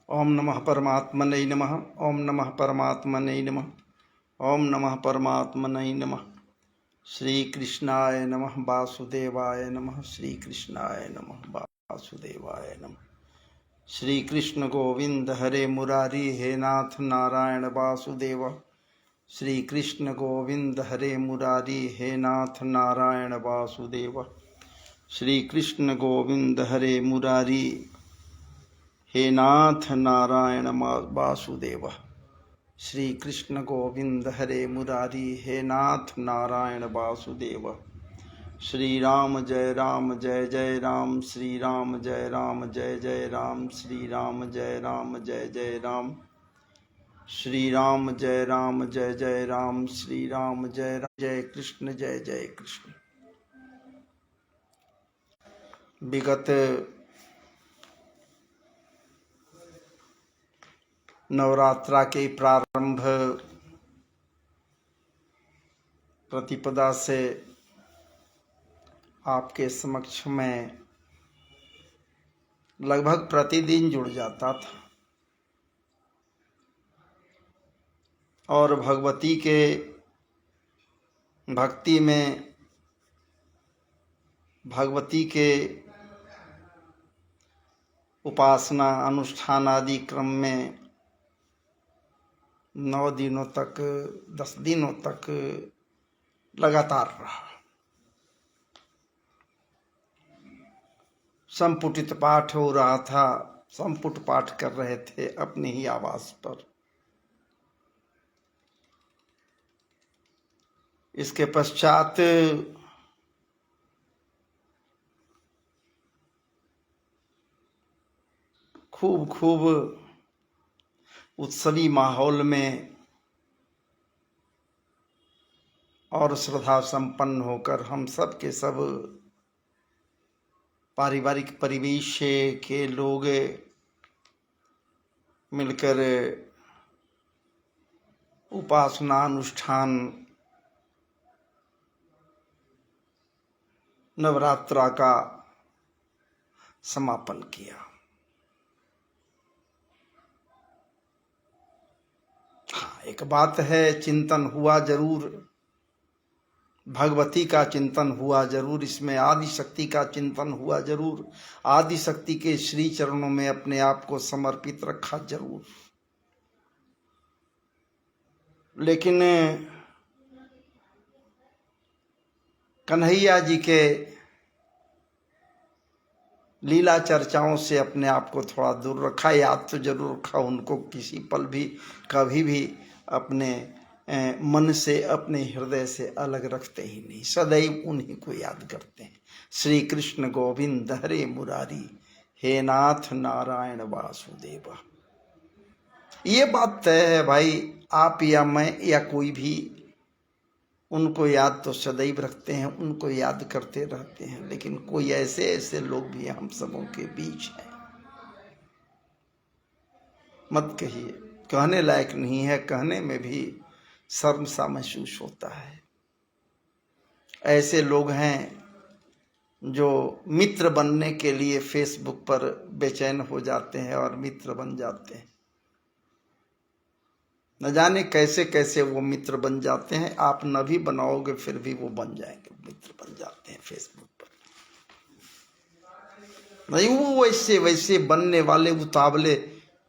ओम नमः परमात्मने नमः। ओम नमः परमात्मने नमः। ओम नमः परमात्मने नमः। श्री कृष्णाय नमः वासुदेवाय नमः। श्री कृष्णाय नमः वासुदेवाय नमः। श्री कृष्ण गोविंद हरे मुरारी हे नाथ नारायण वासुदेव। श्री कृष्ण गोविंद हरे मुरारी हे नाथ नारायण वासुदेव। श्री कृष्ण गोविंद हरे मुरारी हे नाथ नारायण वासुदेव। श्री कृष्ण गोविंद हरे मुरारी हे नाथ नारायण वासुदेव। श्री राम जय जय राम। श्री राम जय जय राम। श्री राम जय राम। श्री राम जय जय राम। श्री राम जय कृष्ण जय कृष्ण। विगत नवरात्रा के प्रारंभ प्रतिपदा से आपके समक्ष में लगभग प्रतिदिन जुड़ जाता था और भगवती के भक्ति में, भगवती के उपासना अनुष्ठान आदि क्रम में 9 दिनों तक, 10 दिनों तक लगातार रहा। संपुटित पाठ हो रहा था, संपुट पाठ कर रहे थे अपने ही आवास पर। इसके पश्चात खूब उत्सवी माहौल में और श्रद्धा संपन्न होकर हम सब के सब पारिवारिक परिवेश के लोग मिलकर उपासना अनुष्ठान नवरात्रा का समापन किया। हाँ, एक बात है, चिंतन हुआ जरूर, भगवती का चिंतन हुआ जरूर, इसमें आदि शक्ति का चिंतन हुआ जरूर, आदि शक्ति के श्री चरणों में अपने आप को समर्पित रखा जरूर। लेकिन कन्हैया जी के लीला चर्चाओं से अपने आप को थोड़ा दूर रखा। याद तो जरूर रखा, उनको किसी पल भी कभी भी अपने मन से, अपने हृदय से अलग रखते ही नहीं, सदैव उन्हीं को याद करते हैं। श्री कृष्ण गोविंद हरे मुरारी हे नाथ नारायण वासुदेव। ये बात तय है भाई, आप या मैं या कोई भी उनको याद तो सदैव रखते हैं, उनको याद करते रहते हैं। लेकिन कोई ऐसे लोग भी हम सबों के बीच हैं, मत कहिए, कहने लायक नहीं है, कहने में भी शर्म सा महसूस होता है। ऐसे लोग हैं जो मित्र बनने के लिए फेसबुक पर बेचैन हो जाते हैं और मित्र बन जाते हैं। न जाने कैसे कैसे वो मित्र बन जाते हैं, आप न भी बनाओगे फिर भी वो बन जाएंगे, मित्र बन जाते हैं फेसबुक पर। नहीं, वो वैसे बनने वाले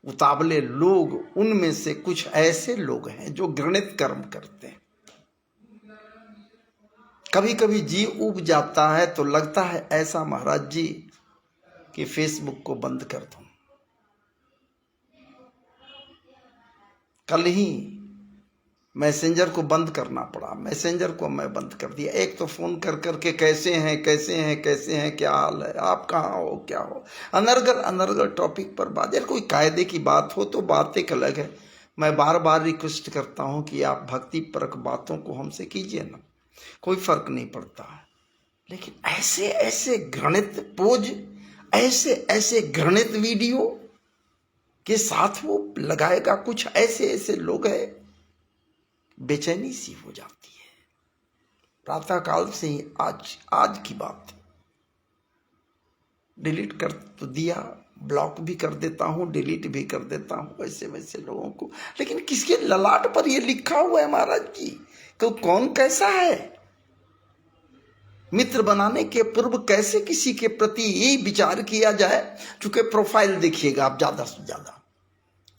उतावले लोग, उनमें से कुछ ऐसे लोग हैं जो घृणित कर्म करते हैं। कभी कभी जी उब जाता है तो लगता है ऐसा महाराज जी कि फेसबुक को बंद कर दूं। कल ही मैसेंजर को बंद करना पड़ा, मैसेंजर को मैं बंद कर दिया। एक तो फोन कर करके कैसे हैं, क्या हाल है, आप कहाँ हो, क्या हो, अनर्गल टॉपिक पर बात। यार कोई कायदे की बात हो तो बात एक अलग है। मैं बार बार रिक्वेस्ट करता हूं कि आप भक्ति परक बातों को हमसे कीजिए ना, कोई फर्क नहीं पड़ता। लेकिन ऐसे घृणित पोज, ऐसे घृणित वीडियो के साथ वो लगाएगा, कुछ ऐसे लोग हैं, बेचैनी सी हो जाती है। प्रातः काल से ही आज की बात डिलीट कर तो दिया, ब्लॉक भी कर देता हूँ, डिलीट भी कर देता हूँ वैसे वैसे लोगों को। लेकिन किसके ललाट पर ये लिखा हुआ है महाराज जी कि कौन कैसा है? मित्र बनाने के पूर्व कैसे किसी के प्रति यही विचार किया जाए। चूंकि प्रोफाइल देखिएगा आप, ज्यादा से ज्यादा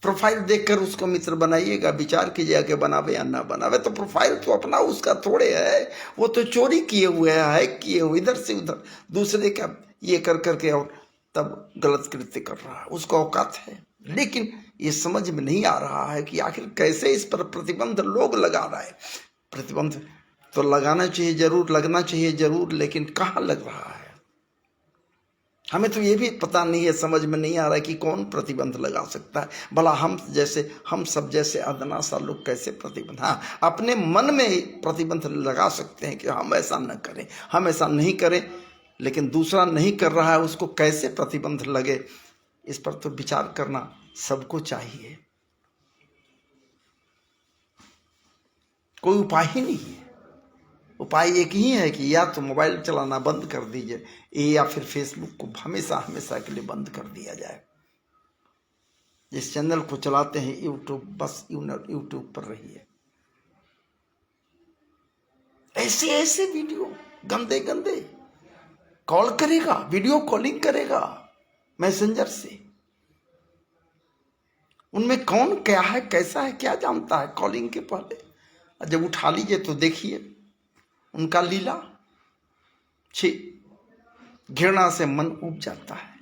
प्रोफाइल देखकर उसको मित्र बनाइएगा, विचार कीजिएगा कि बनावे या ना बनावे। तो प्रोफाइल तो अपना उसका थोड़े है, वो तो चोरी किए हुए है, किए हुए इधर से उधर दूसरे का ये कर करके और तब गलत कृत्य कर रहा है, उसका औकात है। लेकिन ये समझ में नहीं आ रहा है कि आखिर कैसे इस पर प्रतिबंध लोग लगा रहा है। प्रतिबंध तो लगाना चाहिए जरूर, लगना चाहिए जरूर, लेकिन कहाँ लग रहा है? हमें तो ये भी पता नहीं है, समझ में नहीं आ रहा है कि कौन प्रतिबंध लगा सकता है। भला हम सब जैसे अदना सा लोग कैसे प्रतिबंध, हाँ अपने मन में प्रतिबंध लगा सकते हैं कि हम ऐसा न करें, हम ऐसा नहीं करें। लेकिन दूसरा नहीं कर रहा है, उसको कैसे प्रतिबंध लगे, इस पर तो विचार करना सबको चाहिए। कोई उपाय ही नहीं है। उपाय एक ही है कि या तो मोबाइल चलाना बंद कर दीजिए या फिर फेसबुक को हमेशा हमेशा के लिए बंद कर दिया जाए। जिस चैनल को चलाते हैं यूट्यूब, बस यूट्यूब पर रहिए। ऐसे ऐसे वीडियो गंदे गंदे कॉल करेगा, वीडियो कॉलिंग करेगा मैसेंजर से। उनमें कौन क्या है, कैसा है, क्या जानता है कॉलिंग के पहले? जब उठा लीजिए तो देखिए उनका लीला। छी, घृणा से मन उब जाता है।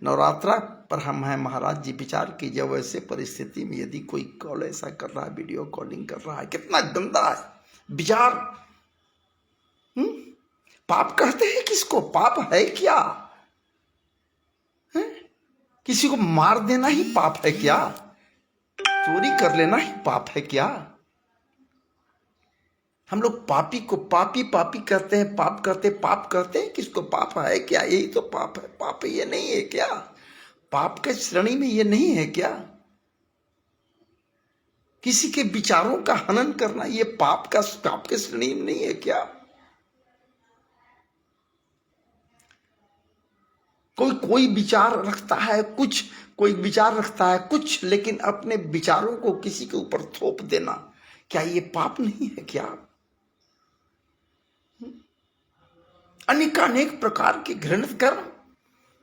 नवरात्रा पर हम हैं महाराज जी, विचार कीजिए वैसे परिस्थिति में यदि कोई कॉल ऐसा कर रहा है, वीडियो कॉलिंग कर रहा है, कितना गंदा है विचार। पाप कहते हैं किसको? पाप है क्या? किसी को मार देना ही पाप है क्या? चोरी कर लेना ही पाप है क्या? हम लोग पापी को पापी पापी कहते हैं, पाप कहते हैं किसको? पाप है क्या? यही तो पाप है। पाप ये नहीं है क्या? पाप के श्रेणी में ये नहीं है क्या? किसी के विचारों का हनन करना ये पाप के श्रेणी में नहीं है क्या? कोई विचार रखता है कुछ, कोई विचार रखता है कुछ, लेकिन अपने विचारों को किसी के ऊपर थोप देना, क्या ये पाप नहीं है क्या? अनेकानेक प्रकार के घृणित कर्म,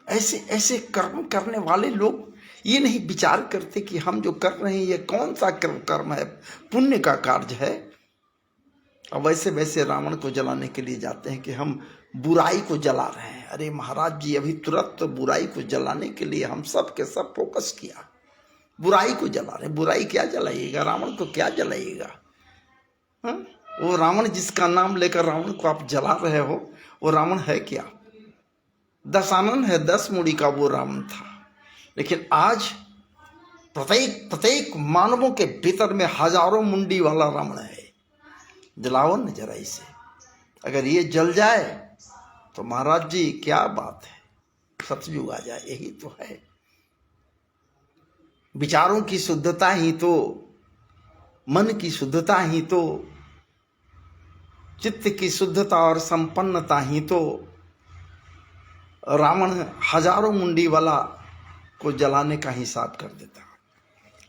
ऐसे ऐसे कर्म करने वाले लोग ये नहीं विचार करते कि हम जो कर रहे हैं ये कौन सा कर्म है, पुण्य का कार्य है। और वैसे वैसे रावण को जलाने के लिए जाते हैं कि हम बुराई को जला रहे हैं। अरे महाराज जी, अभी तुरंत तो बुराई को जलाने के लिए हम सब के सब फोकस किया, बुराई को जला रहे। बुराई क्या जलाइएगा? रावण को क्या जलाइएगा? वो रावण जिसका नाम लेकर रावण को आप जला रहे हो, वो रावण है क्या? दशानन है, 10 मुड़ी का वो रावण था। लेकिन आज प्रत्येक मानवों के भीतर में हजारों मुंडी वाला रावण है। जलाओ न जरा इसे। अगर ये जल जाए तो महाराज जी क्या बात है, सतयुग आ जाए। यही तो है। विचारों की शुद्धता ही तो, मन की शुद्धता ही तो, चित्त की शुद्धता और संपन्नता ही तो रावण हजारों मुंडी वाला को जलाने का हिसाब कर देता।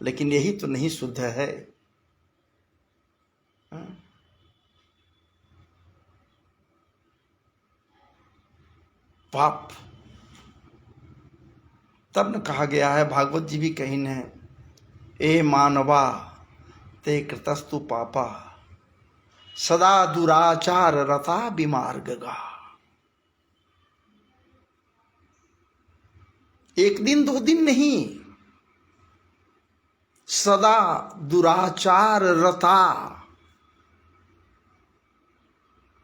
लेकिन यही तो नहीं शुद्ध है। पाप तब न कहा गया है, भागवत जी भी कहीं ने, ए मानवा ते कृतस्तु पापा सदा दुराचार रता विमार्गगा। एक दिन दो दिन नहीं, सदा दुराचार रता।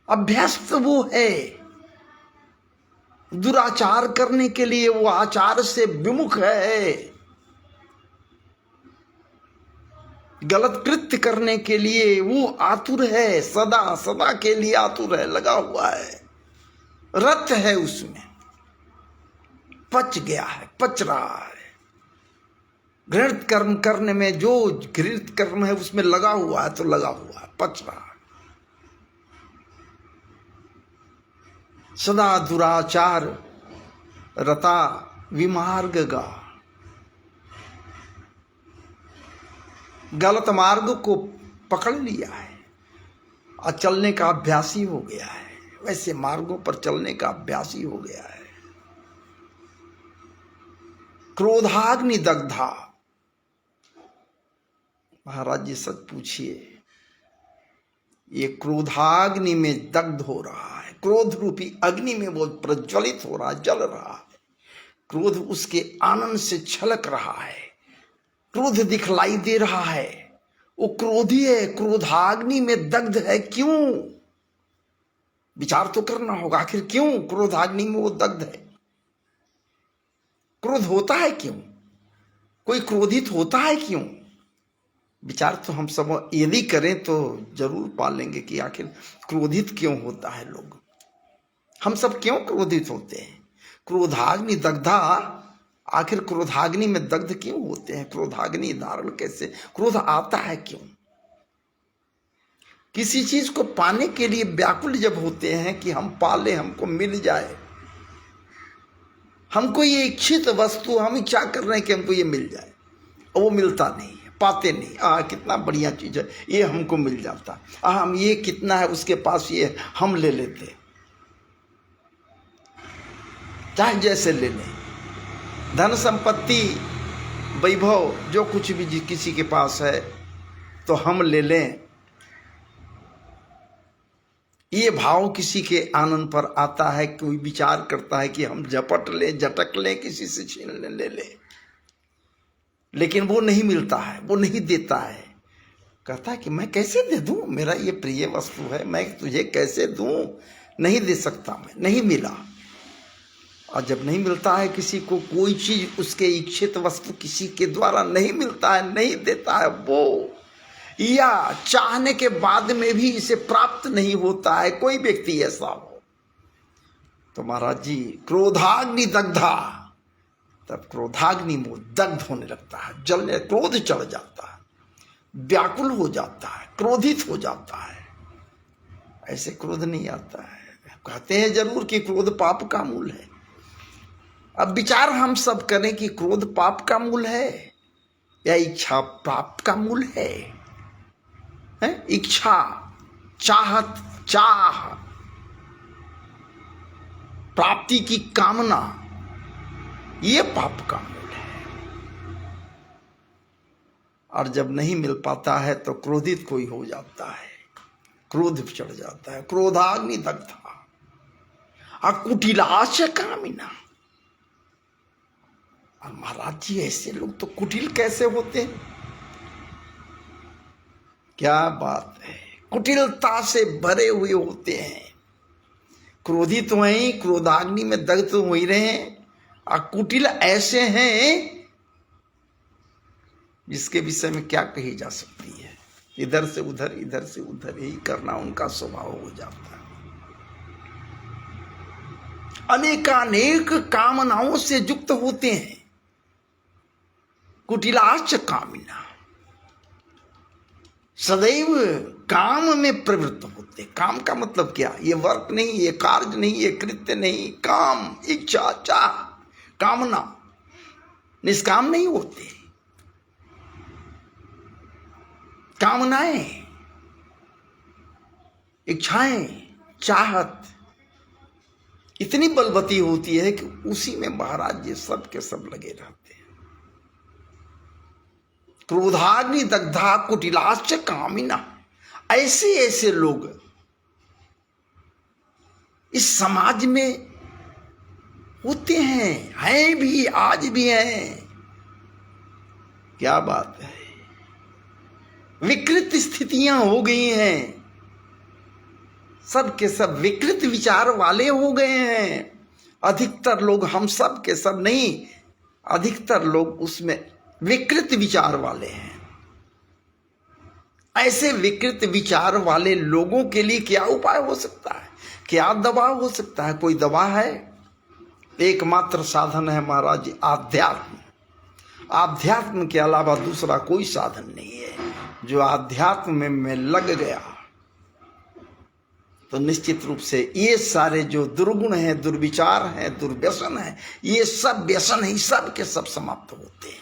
अभ्यस्त वो है, दुराचार करने के लिए वो आचार से विमुख है, गलत कृत्य करने के लिए वो आतुर है, सदा सदा के लिए आतुर है, लगा हुआ है, रत है उसमें, पच गया है, पच रहा है। घृणित कर्म करने में, जो घृणित कर्म है उसमें लगा हुआ है तो लगा हुआ है, पच रहा है। सदा दुराचार रता विमार्गगा, गलत मार्ग को पकड़ लिया है और चलने का अभ्यासी हो गया है, वैसे मार्गों पर चलने का अभ्यासी हो गया है। क्रोधाग्नि दग्धा, महाराज जी सच पूछिए, ये क्रोधाग्नि में दग्ध हो रहा है, क्रोध रूपी अग्नि में वो प्रज्वलित हो रहा है, जल रहा है। क्रोध उसके आनंद से छलक रहा है, क्रोध दिखलाई दे रहा है, वो क्रोधी है, क्रोधाग्नि में दग्ध है। क्यों? विचार तो करना होगा, आखिर क्यों क्रोधाग्नि में वो दग्ध है? क्रोध होता है क्यों? कोई क्रोधित होता है क्यों? विचार तो हम सब यदि करें तो जरूर पालेंगे कि आखिर क्रोधित क्यों होता है लोग, हम सब क्यों क्रोधित होते हैं। क्रोधाग्नि दग्धा, आखिर क्रोधाग्नि में दग्ध क्यों होते हैं? क्रोधाग्नि धारण कैसे, क्रोध आता है क्यों? किसी चीज को पाने के लिए व्याकुल जब होते हैं कि हम पाले, हमको मिल जाए, हमको ये इच्छित वस्तु, हम इच्छा कर रहे हैं कि हमको ये मिल जाए, और वो मिलता नहीं है, पाते नहीं। कितना बढ़िया चीज है, ये हमको मिल जाता, हम ये कितना है उसके पास, ये हम ले लेते, चाहे जैसे ले लें। धन संपत्ति वैभव जो कुछ भी किसी के पास है तो हम ले लें, ये भाव किसी के आनंद पर आता है। कोई विचार करता है कि हम झपट लें, झटक लें, किसी से छीन लें, ले लें, लेकिन वो नहीं मिलता है, वो नहीं देता है। कहता है कि मैं कैसे दे दूं, मेरा ये प्रिय वस्तु है, मैं तुझे कैसे दूं, नहीं दे सकता मैं, नहीं मिला। और जब नहीं मिलता है किसी को कोई चीज, उसके इच्छित वस्तु किसी के द्वारा नहीं मिलता है, नहीं देता है वो, या चाहने के बाद में भी इसे प्राप्त नहीं होता है, कोई व्यक्ति ऐसा हो, तो महाराज जी क्रोधाग्नि दग्धा, तब क्रोधाग्नि में दग्ध होने लगता है, जलने, क्रोध चढ़ जाता है, व्याकुल हो जाता है, क्रोधित हो जाता है। ऐसे क्रोध नहीं आता है। कहते हैं जरूर कि क्रोध पाप का मूल है। अब विचार हम सब करें कि क्रोध पाप का मूल है या इच्छा पाप का मूल है? इच्छा, चाहत, चाह, प्राप्ति की कामना, ये पाप का मूल है। और जब नहीं मिल पाता है तो क्रोधित कोई हो जाता है, क्रोध चढ़ जाता है। क्रोधाग्नि दग्धा अकुटिलाश कामिना। और महाराज जी ऐसे लोग तो कुटिल कैसे होते हैं? क्या बात है, कुटिलता से भरे हुए होते हैं। क्रोधित तो हैं, क्रोधाग्नि में दग्ध तो हो ही रहे हैं, और कुटिल ऐसे हैं जिसके विषय में क्या कही जा सकती है। इधर से उधर, इधर से उधर ही करना उनका स्वभाव हो जाता है। अनेकानेक कामनाओं से युक्त होते हैं। कुटिलाच कामिना, सदैव काम में प्रवृत्त होते। काम का मतलब क्या? ये वर्क नहीं, ये कार्य नहीं, ये कृत्य नहीं, काम, इच्छा, चाह, कामना, निष्काम नहीं होते। कामनाएं, इच्छाएं, चाहत इतनी बलवती होती है कि उसी में महाराज जी सब के सब लगे रहते हैं। क्रोधाग्नि दग्धा कुटिलाश्च कामिना, ऐसे ऐसे लोग इस समाज में होते हैं भी, आज भी हैं। क्या बात है, विकृत स्थितियां हो गई हैं, सब के सब विकृत विचार वाले हो गए हैं। अधिकतर लोग, हम सब के सब नहीं, अधिकतर लोग उसमें विकृत विचार वाले हैं। ऐसे विकृत विचार वाले लोगों के लिए क्या उपाय हो सकता है, क्या दवा हो सकता है? कोई दवा है? एकमात्र साधन है महाराज जी, आध्यात्म। आध्यात्म के अलावा दूसरा कोई साधन नहीं है। जो आध्यात्म में लग गया, तो निश्चित रूप से ये सारे जो दुर्गुण हैं, दुर्विचार हैं, दुर्व्यसन हैं, ये सब व्यसन ही सब के सब समाप्त होते हैं।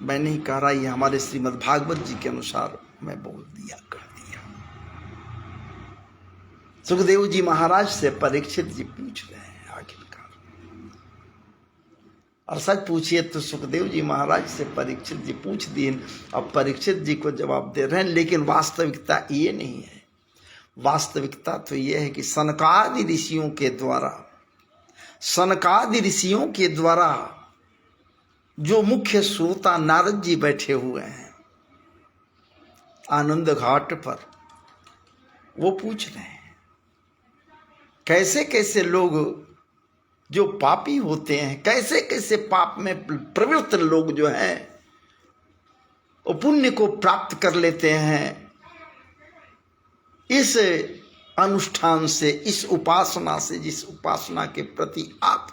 मैं नहीं कह रहा, ये हमारे श्रीमद् भागवत जी के अनुसार मैं बोल दिया, कह दिया। सुखदेव जी महाराज से परीक्षित जी पूछ रहे हैं आखिरकार, और सच पूछिए तो सुखदेव जी महाराज से परीक्षित जी पूछ दिए, अब परीक्षित जी को जवाब दे रहे हैं। लेकिन वास्तविकता ये नहीं है। वास्तविकता तो ये है कि सनकादि ऋषियों के द्वारा जो मुख्य श्रोता नारद जी बैठे हुए हैं आनंद घाट पर, वो पूछ रहे हैं कैसे कैसे लोग जो पापी होते हैं, कैसे कैसे पाप में प्रवृत्त लोग जो हैं वो पुण्य को प्राप्त कर लेते हैं इस अनुष्ठान से, इस उपासना से, जिस उपासना के प्रति आप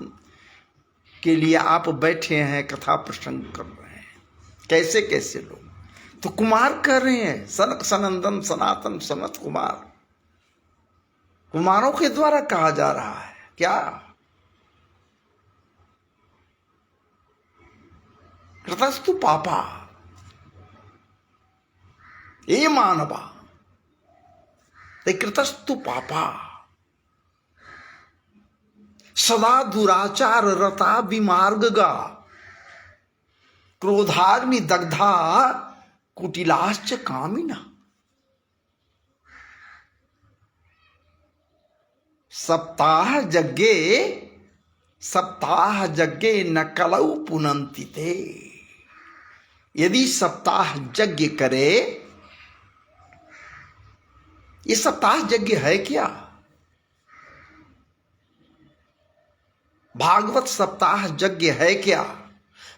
के लिए आप बैठे हैं, कथा प्रसंग कर रहे हैं। कैसे कैसे लोग, तो कुमार कर रहे हैं, सनक सनंदन सनातन सनत कुमार, कुमारों के द्वारा कहा जा रहा है। क्या कृतस्तु पापा ये मानवा, कृतस्तु पापा सदा दुराचार रता विमार्गा, क्रोधाग्नि दग्धा कुटिलाश्च कामिना, सप्ताह यज्ञे न कलौ पुनन्ति ते। यदि सप्ताह यज्ञ करे, ये सप्ताह यज्ञ है क्या? भागवत सप्ताह यज्ञ है क्या?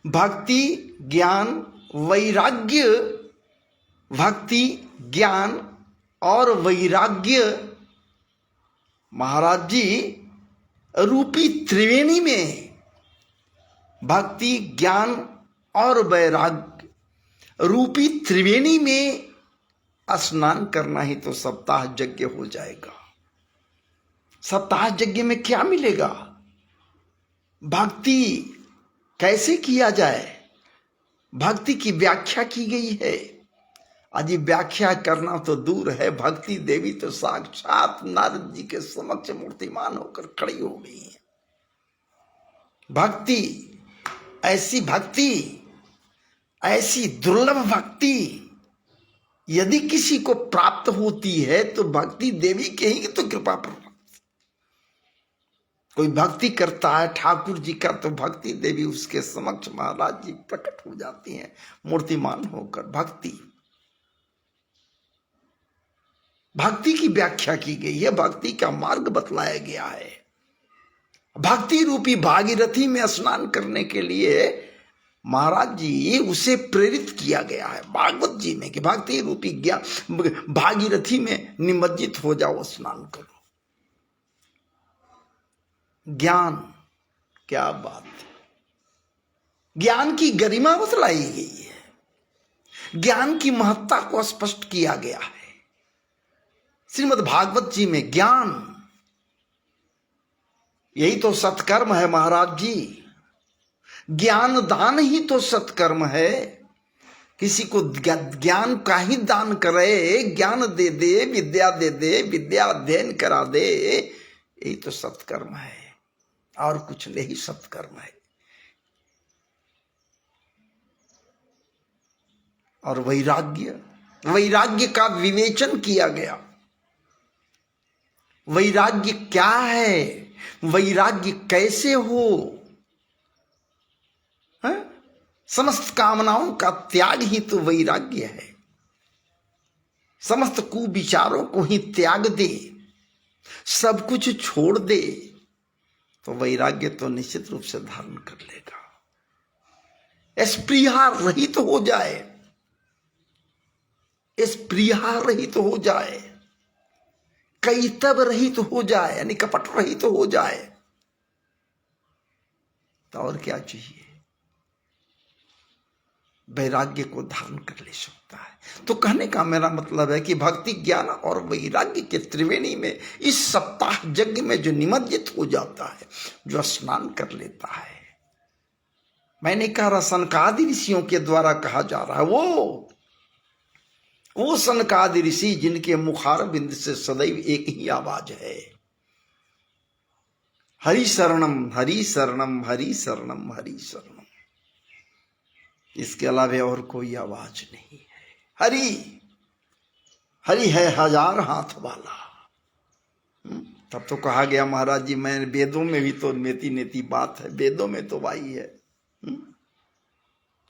भक्ति ज्ञान वैराग्य, भक्ति ज्ञान और वैराग्य महाराज जी रूपी त्रिवेणी में, भक्ति ज्ञान और वैराग्य रूपी त्रिवेणी में स्नान करना ही तो सप्ताह यज्ञ हो जाएगा। सप्ताह यज्ञ में क्या मिलेगा? भक्ति कैसे किया जाए, भक्ति की व्याख्या की गई है। अजी व्याख्या करना तो दूर है, भक्ति देवी तो साक्षात नारद जी के समक्ष मूर्तिमान होकर खड़ी हो गई है। भक्ति, ऐसी दुर्लभ भक्ति यदि किसी को प्राप्त होती है तो भक्ति देवी के ही तो कृपा पर। कोई भक्ति करता है ठाकुर जी का तो भक्ति देवी उसके समक्ष महाराज जी प्रकट हो जाती हैं मूर्तिमान होकर। भक्ति की व्याख्या की गई है, भक्ति का मार्ग बतलाया गया है। भक्ति रूपी भागीरथी में स्नान करने के लिए महाराज जी उसे प्रेरित किया गया है भागवत जी में कि भक्ति रूपी ज्ञान भागीरथी में निमज्जित हो जाओ, स्नान करो। ज्ञान, क्या बात है, ज्ञान की गरिमा बतलाई गई है, ज्ञान की महत्ता को स्पष्ट किया गया है श्रीमद् भागवत जी में। ज्ञान यही तो सत्कर्म है महाराज जी, ज्ञान दान ही तो सत्कर्म है। किसी को ज्ञान का ही दान करे, ज्ञान दे दे, विद्या दे दे, विद्या अध्ययन करा दे, यही तो सत्कर्म है, और कुछ नहीं सत्कर्म है। और वैराग्य का विवेचन किया गया। वैराग्य क्या है, वैराग्य कैसे हो? समस्त कामनाओं का त्याग ही तो वैराग्य है। समस्त कुविचारों को ही त्याग दे, सब कुछ छोड़ दे, तो वैराग्य तो निश्चित रूप से धारण कर लेगा। स्पृहा रहित हो जाए, स्पृहा रहित हो जाए, कैतव रहित हो जाए, यानी कपट रहित हो जाए, तो और क्या चाहिए? वैराग्य को धारण कर ले सकता है। तो कहने का मेरा मतलब है कि भक्ति, ज्ञान और वैराग्य के त्रिवेणी में इस सप्ताह यज्ञ में जो निमज्जित हो जाता है, जो स्नान कर लेता है, मैंने कहा सनकादि ऋषियों के द्वारा कहा जा रहा है, वो सनकादि ऋषि जिनके मुखार बिंद से सदैव एक ही आवाज है, हरि शरणम हरि शरणम हरि शरणम हरि शरणम। इसके अलावा और कोई आवाज नहीं है। हरि हरि है हजार हाथ वाला। तब तो कहा गया महाराज जी, मैं वेदों में भी तो नेति नेति बात है, वेदों में तो भाई है।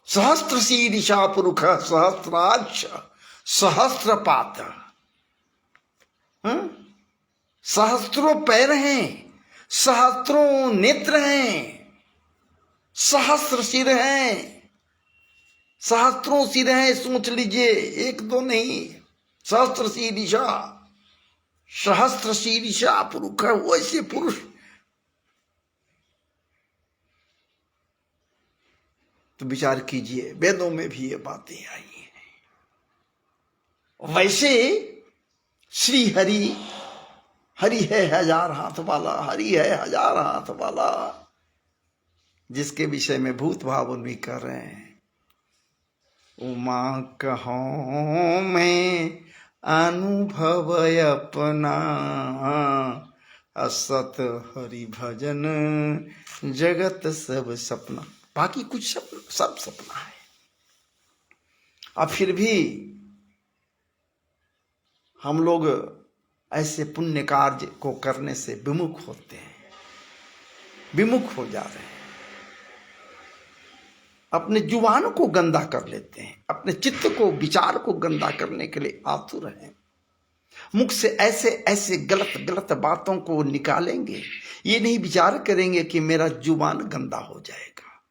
सहस्त्र शीर्षा पुरुष सहस्राक्ष सहस्त्रपात, सहस्त्रों पैर हैं, सहस्त्रों नेत्र हैं, सहस्त्र सिर हैं, सहस्त्रों सिर हैं। सोच लीजिए, एक दो नहीं, सहस्त्र शीर्षा, सहस्त्र शीर्षा पुरुष, वैसे पुरुष। तो विचार कीजिए, वेदों में भी ये बातें आई हैं। वैसे श्री हरि, हरि है हजार हाथ वाला, हरि है हजार हाथ वाला, जिसके विषय में भूत भाव भी कर रहे हैं। उमा कहूं मैं अनुभव अपना, असत हरि भजन जगत सब सपना। बाकी कुछ सब सपना है। अब फिर भी हम लोग ऐसे पुण्य कार्य को करने से विमुख होते हैं, विमुख हो जा रहे हैं, अपने जुबान को गंदा कर लेते हैं, अपने चित्त को, विचार को गंदा करने के लिए आतुर हैं। मुख से ऐसे ऐसे गलत गलत बातों को निकालेंगे, ये नहीं विचार करेंगे कि मेरा जुबान गंदा हो जाएगा।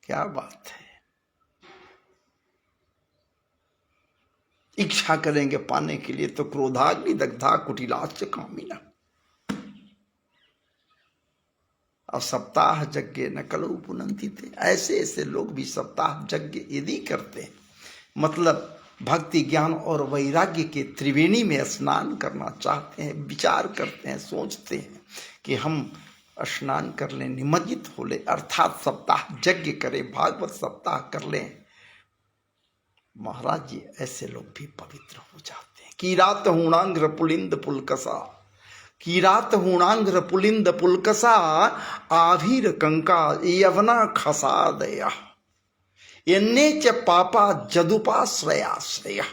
क्या बात है। इच्छा करेंगे पाने के लिए तो क्रोधाग्नि दग्धा कुटिलाच कामिना। और सप्ताह यज्ञ न कलौ पुनन्ति थे। ऐसे ऐसे लोग भी सप्ताह यज्ञ यदि करते हैं, मतलब भक्ति, ज्ञान और वैराग्य के त्रिवेणी में स्नान करना चाहते हैं, विचार करते हैं, सोचते हैं कि हम स्नान कर लें, निमज्जित हो ले, अर्थात सप्ताह यज्ञ करें, भागवत सप्ताह कर लें, महाराज जी ऐसे लोग भी पवित्र हो जाते हैं। कीरात हूणांग्र पुलिंद पुलकसा, कीरात हूणांग्र पुलिंद पुलकसा, आभीर कंका यवना खसादया, एन्ने च पापा जदुपाश्रयाश्रया,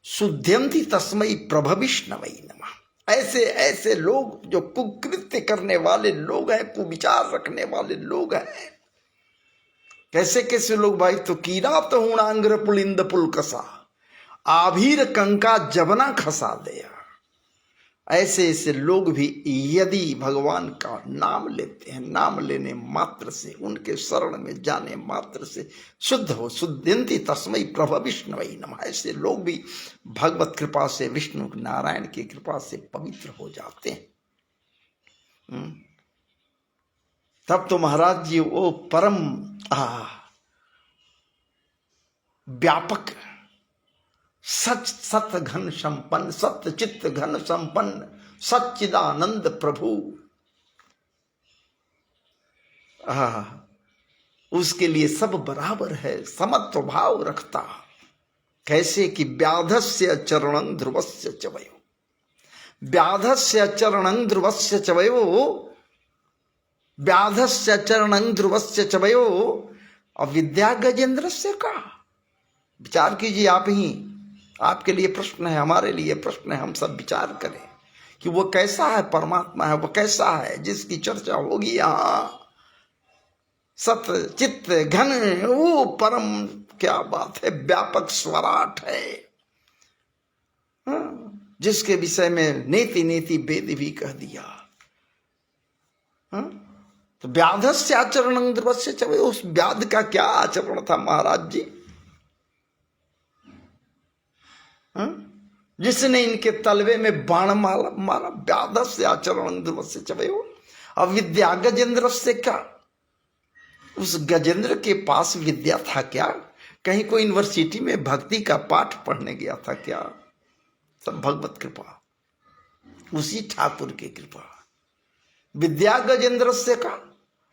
शुद्ध्यंति तस्मै प्रभविष्णवै नमः। ऐसे ऐसे लोग जो कुकृत्य करने वाले लोग हैं, कुविचार रखने वाले लोग हैं। कैसे कैसे लोग भाई? तो कीरात हूणांग्र पुलिंद पुलकसा, आभीर कंका जबना खसा दया। ऐसे ऐसे लोग भी यदि भगवान का नाम लेते हैं, नाम लेने मात्र से, उनके शरण में जाने मात्र से शुद्ध हो, शुद्ध्यंति तस्मै प्रभविष्णवै नमः। ऐसे लोग भी भगवत कृपा से, विष्णु नारायण की कृपा से पवित्र हो जाते हैं। तब तो महाराज जी वो परम व्यापक, सच सत घन संपन्न, सत्य चित्त घन संपन्न सच्चिदानंद प्रभु, उसके लिए सब बराबर है, समत्व भाव रखता। कैसे कि व्याधस्य चरणं ध्रुवस्य चवयो, व्याधस्य चरणं ध्रुवस्य चवयो, व्याधस्य चरणं ध्रुवस्य चवयो, अविद्या गजेंद्रस्य का। विचार कीजिए आप ही, आपके लिए प्रश्न है, हमारे लिए प्रश्न है, हम सब विचार करें कि वो कैसा है, परमात्मा है वो कैसा है जिसकी चर्चा होगी यहाँ। सत्य चित्त घन, वो परम, क्या बात है, व्यापक स्वराट है, जिसके विषय में नेति नेति वेद भी कह दिया। तो व्याधस्य आचरण ध्रुवस्य चवे, उस व्याध का क्या आचरण था महाराज जी, जिसने इनके तलवे में बाण मारा। व्याधस्य आचरण ध्रुवस्य चवे, अविद्या गजेंद्र से क्या, उस गजेंद्र के पास विद्या था क्या? कहीं कोई यूनिवर्सिटी में भक्ति का पाठ पढ़ने गया था क्या? सब भगवत कृपा, उसी ठाकुर की कृपा। विद्या गजेंद्र से का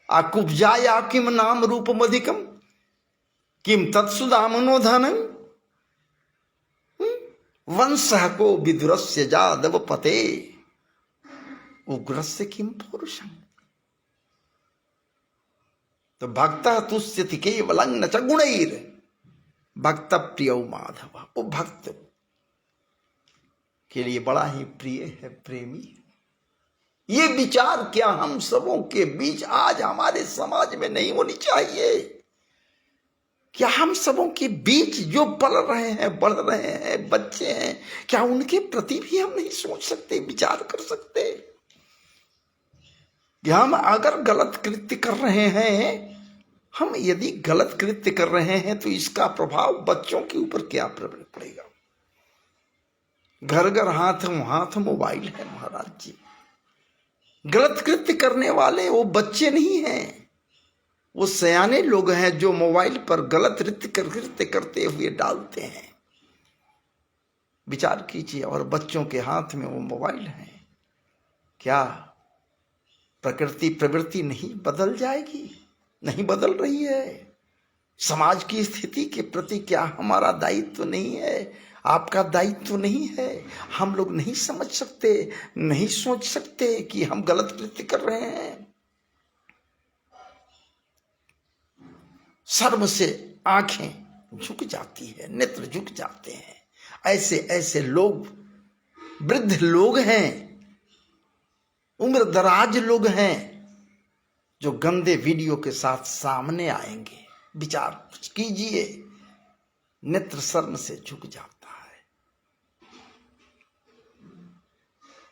आकुब्जाया किम नाम रूपमधिकम किम तत्सुदामनो धनम वंश को विदुरस्य जादव पते उग्रस्य किम पौरुषम। तो भक्त तुष्यति केवलं न च गुणैर भक्त प्रिय माधव। वो भक्त के लिए बड़ा ही प्रिय है, प्रेमी। ये विचार क्या हम सबों के बीच आज हमारे समाज में नहीं होनी चाहिए? क्या हम सबों के बीच जो पल रहे हैं, बढ़ रहे हैं बच्चे हैं, क्या उनके प्रति भी हम नहीं सोच सकते, विचार कर सकते कि हम अगर गलत कृत्य कर रहे हैं, हम यदि गलत कृत्य कर रहे हैं तो इसका प्रभाव बच्चों के ऊपर क्या पड़ेगा? घर घर हाथों हाथ मोबाइल है महाराज जी। गलत कृत्य करने वाले वो बच्चे नहीं हैं, वो सयाने लोग हैं जो मोबाइल पर गलत कृत्य करते हुए डालते हैं। विचार कीजिए, और बच्चों के हाथ में वो मोबाइल है। क्या प्रवृत्ति नहीं बदल जाएगी? नहीं बदल रही है। समाज की स्थिति के प्रति क्या हमारा दायित्व नहीं है? आपका दायित्व नहीं है? हम लोग नहीं समझ सकते, नहीं सोच सकते कि हम गलत कृत्य कर रहे हैं? शर्म से आंखें झुक जाती है, नेत्र झुक जाते हैं। ऐसे ऐसे लोग, वृद्ध लोग हैं, उम्र दराज लोग हैं, जो गंदे वीडियो के साथ सामने आएंगे। विचार कीजिए, नेत्र शर्म से झुक जाता है।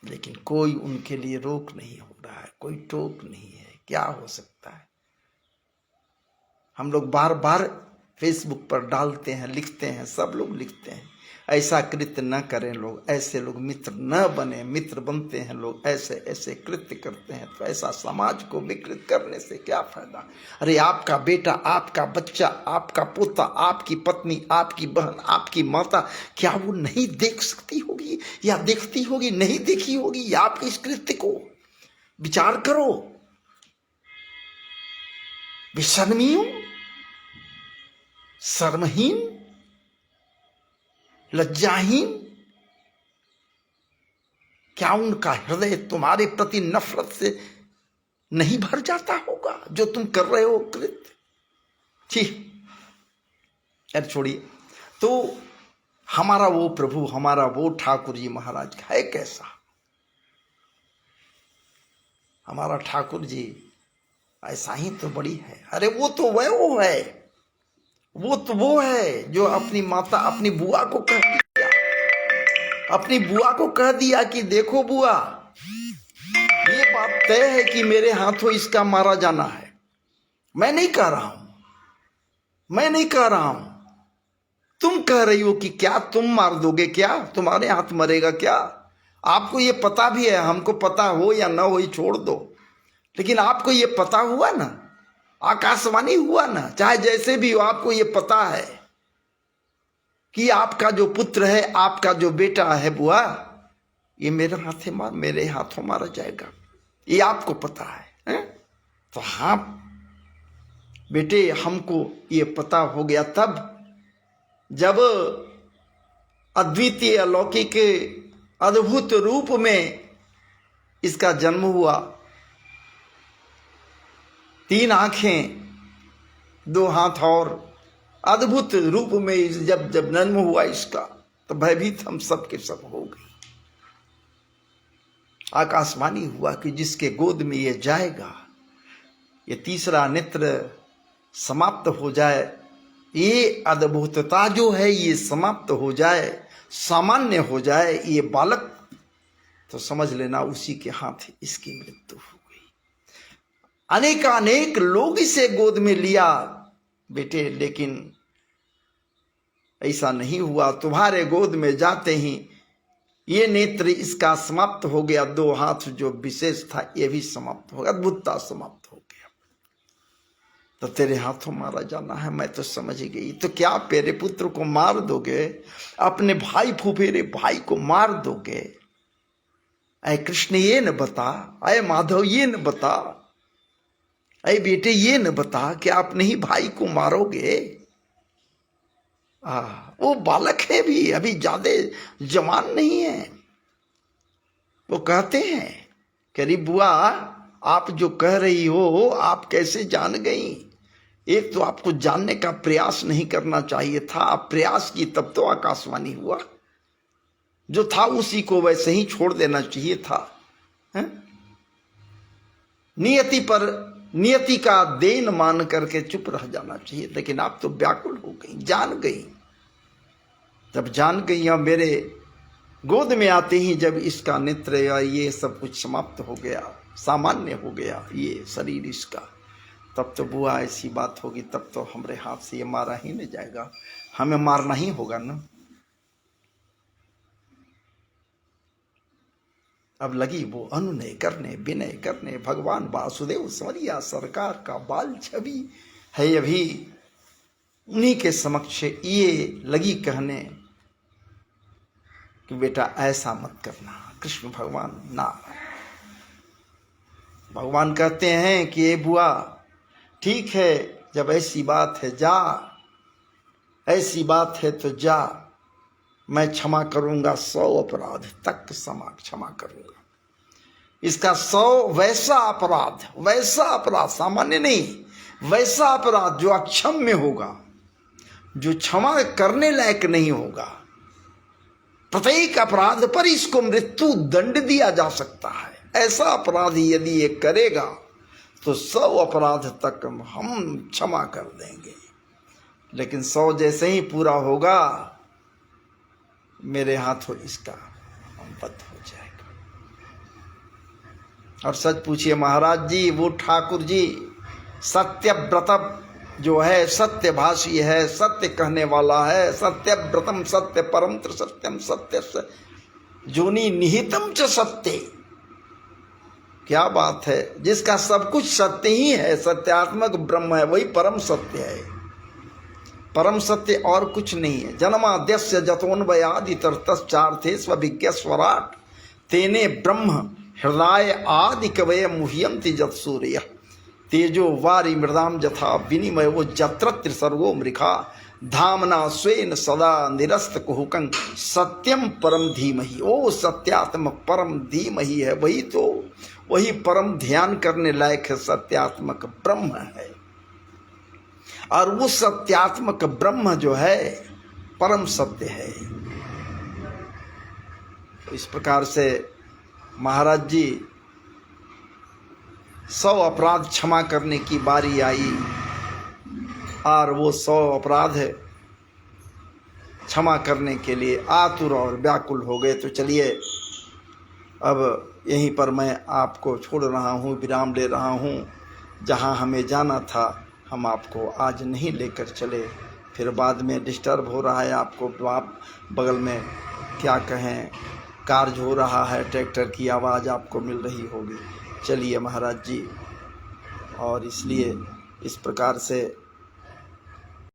लेकिन कोई उनके लिए रोक नहीं हो रहा है, कोई टोक नहीं है। क्या हो सकता है? हम लोग बार बार फेसबुक पर डालते हैं, लिखते हैं, सब लोग लिखते हैं ऐसा कृत्य न करें लोग, ऐसे लोग मित्र न बने। मित्र बनते हैं लोग, ऐसे ऐसे कृत्य करते हैं, तो ऐसा समाज को विकृत करने से क्या फायदा? अरे आपका बेटा, आपका बच्चा, आपका पोता, आपकी पत्नी, आपकी बहन, आपकी माता, क्या वो नहीं देख सकती होगी या देखती होगी? नहीं देखी होगी आपके इस कृत्य को? विचार करो। विषर्मियों, शर्महीन, लज्जाहीन, क्या उनका हृदय तुम्हारे प्रति नफरत से नहीं भर जाता होगा जो तुम कर रहे हो कृत्य? ठीक, यार छोड़िए। तो हमारा वो प्रभु, हमारा वो ठाकुर जी महाराज है कैसा? हमारा ठाकुर जी ऐसा ही तो बड़ी है। अरे वो तो वो है, वो तो वो है जो अपनी माता, अपनी बुआ को कह दिया, अपनी बुआ को कह दिया कि देखो बुआ, ये बात तय है कि मेरे हाथों इसका मारा जाना है। मैं नहीं कह रहा हूं, मैं नहीं कह रहा हूं, तुम कह रही हो कि क्या तुम मार दोगे? क्या तुम्हारे हाथ मरेगा क्या? आपको ये पता भी है, हमको पता हो या ना हो, छोड़ दो, लेकिन आपको ये पता हुआ ना, आकाशवाणी हुआ ना, चाहे जैसे भी हो, आपको ये पता है कि आपका जो पुत्र है, आपका जो बेटा है बुआ, ये मेरे हाथों मारा जाएगा, ये आपको पता है? तो हाँ बेटे, हमको ये पता हो गया तब जब अद्वितीय अलौकिक अद्भुत रूप में इसका जन्म हुआ। 3 आंखें, 2 हाथ और अद्भुत रूप में जब जन्म हुआ इसका, तो भयभीत हम सब के सब हो गई। आकाशवाणी हुआ कि जिसके गोद में ये जाएगा, ये तीसरा नेत्र समाप्त हो जाए, ये अद्भुतता जो है ये समाप्त हो जाए, सामान्य हो जाए ये बालक, तो समझ लेना उसी के हाथ इसकी मृत्यु हो गई। अनेकानेक लोग इसे गोद में लिया बेटे, लेकिन ऐसा नहीं हुआ। तुम्हारे गोद में जाते ही ये नेत्र इसका समाप्त हो गया, 2 हाथ जो विशेष था ये भी समाप्त हो गया, अद्भुतता समाप्त हो गया। तो तेरे हाथों मारा जाना है। मैं तो समझ गई। तो क्या मेरे पुत्र को मार दोगे? अपने भाई फुफेरे भाई को मार दोगे? अय कृष्ण ये न बता, अय माधव ये न बता, अय बेटे ये न बता कि अपने ही भाई को मारोगे? वो बालक है भी, अभी ज्यादा जवान नहीं है। वो कहते हैं कि अरे बुआ, आप जो कह रही हो आप कैसे जान गई? एक तो आपको जानने का प्रयास नहीं करना चाहिए था। आप प्रयास की तब तो आकाशवाणी हुआ। जो था उसी को वैसे ही छोड़ देना चाहिए था। नियति पर नियति का देन मान करके चुप रह जाना चाहिए। लेकिन आप तो व्याकुल हो गई, जान गई। जब जान गई, अब मेरे गोद में आते ही जब इसका नेत्र या ये सब कुछ समाप्त हो गया, सामान्य हो गया ये शरीर इसका, तब तो बुआ ऐसी बात होगी, तब तो हमारे हाथ से ये मारा ही नहीं जाएगा। हमें मारना ही होगा ना। अब लगी वो अनुनय करने, विनय करने। भगवान वासुदेव समरिया सरकार का बाल छवि है अभी, उन्हीं के समक्ष ये लगी कहने कि बेटा ऐसा मत करना। कृष्ण भगवान ना, भगवान कहते हैं कि ये बुआ ठीक है, जब ऐसी बात है जा, ऐसी बात है तो जा, मैं क्षमा करूंगा 100 अपराध तक क्षमा करूंगा। इसका 100 वैसा अपराध सामान्य नहीं, वैसा अपराध जो अक्षम्य होगा, जो क्षमा करने लायक नहीं होगा। प्रत्येक अपराध पर इसको मृत्यु दंड दिया जा सकता है। ऐसा अपराध यदि ये करेगा तो 100 अपराध तक हम क्षमा कर देंगे। लेकिन 100 जैसे ही पूरा होगा, मेरे हाथों इसका वध हो जाएगा। और सच पूछिए महाराज जी, वो ठाकुर जी सत्यव्रत जो है, सत्यभाषी है, सत्य कहने वाला है, सत्यव्रतम सत्य परम सत्यम सत्य जोनि निहितम च सत्य। क्या बात है, जिसका सब कुछ सत्य ही है, सत्यात्मक ब्रह्म है, वही परम सत्य है। परम सत्य और कुछ नहीं है। जन्माद्यस्य जतोन्वयादि तरतश्चार्थे स्वभिज्ञ स्वराट तेने ब्रह्म हृदय आदि कवय मुह्यंति जत सूर्य तेजो वारी मृदाम जथा विनिमय वो जत्र सर्वो मृखा धामना स्वेन सदा निरस्त कुहुकं सत्यम परम धीमहि। ओ सत्यात्मक परम धीमहि है, वही तो, वही परम ध्यान करने लायक है, सत्यात्मक ब्रह्म है। और वो सत्यात्मक ब्रह्म जो है परम सत्य है। इस प्रकार से महाराज जी 100 अपराध क्षमा करने की बारी आई, और वो 100 अपराध क्षमा करने के लिए आतुर और व्याकुल हो गए। तो चलिए अब यहीं पर मैं आपको छोड़ रहा हूँ, विराम ले रहा हूँ। जहाँ हमें जाना था हम आपको आज नहीं लेकर चले, फिर बाद में डिस्टर्ब हो रहा है आपको। तो आप बगल में क्या कहें, कार्य हो रहा है, ट्रैक्टर की आवाज़ आपको मिल रही होगी। चलिए महाराज जी, और इसलिए इस प्रकार से